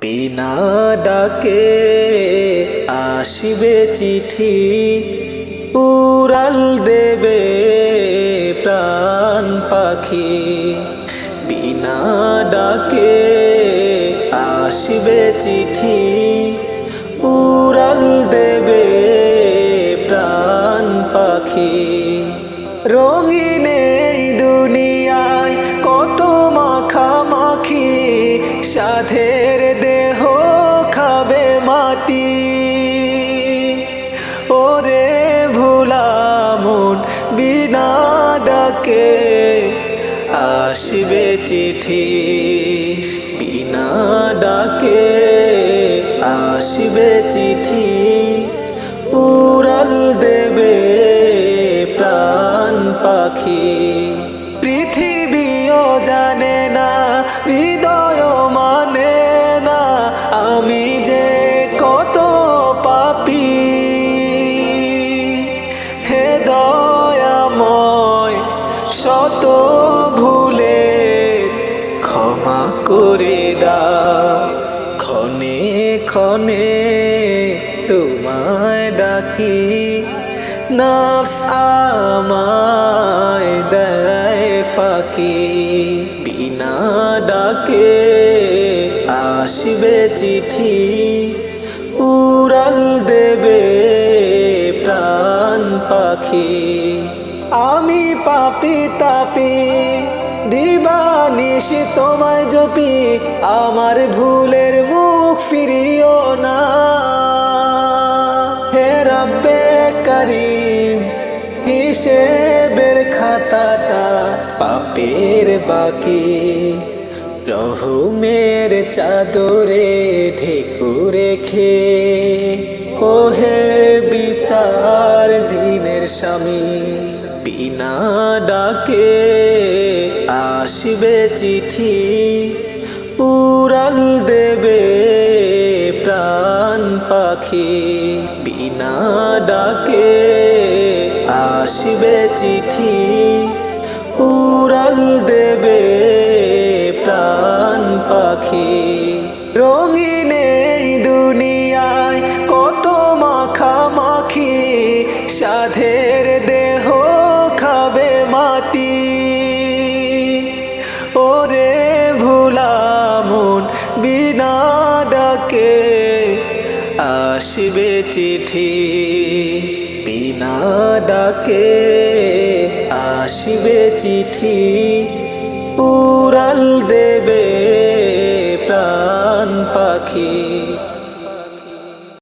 বিনা ডাকে আসিবে চিঠি, উড়াল দেবে প্রাণ পাখি। বিনা ডাকে আসিবে চিঠি, উড়াল দেবে প্রাণ পাখি। রঙিন এই দুনিয়ায় কত মাখামাখি, সাধের দেহ খাবে মাটি। ওরে ভোলা মন বিনা ডাকে আসিবে চিঠি, বিনা ডাকে আসিবে চিঠি, উড়াল দেবে প্রাণ পাখি। পৃথিবীও জানে না, হৃদয় মানে না, আমি যে কত পাপী। হে দয়াময় শত ভুলে ক্ষমা করে দাও। ক্ষণে ক্ষণে তোমায় ডাকি, নফস আমায় দেয় ফাঁকি। বিনা ডাকে আসিবে চিঠি, উড়াল দেবে প্রাণ পাখি। আমি পাপী তাপি দিবানিশি তোমায় জপি, আমার ভুলের মুখ ফিরিও না। হে রব্বে করিম, হিসেবের খাতাটা পাপের বাকি রহমের চাদরে ঢেকু রেখে, ওহে বিচার দিনের স্বামী। বিনা ডাকে আসিবে চিঠি, উড়াল দেবে প্রাণ পাখি। বিনা ডাকে আসিবে চিঠি, উড়াল দেবে প্রাণ পাখি। রঙিন এই দুনিয়ায় কত মাখামাখি, সাধের দেহ খাবে মাটি। ওরে ভোলা মন বিনা ডাকে আসিবে চিঠি, বিনা ডাকে আসিবে চিঠি, উড়াল দেবে প্রাণ পাখি।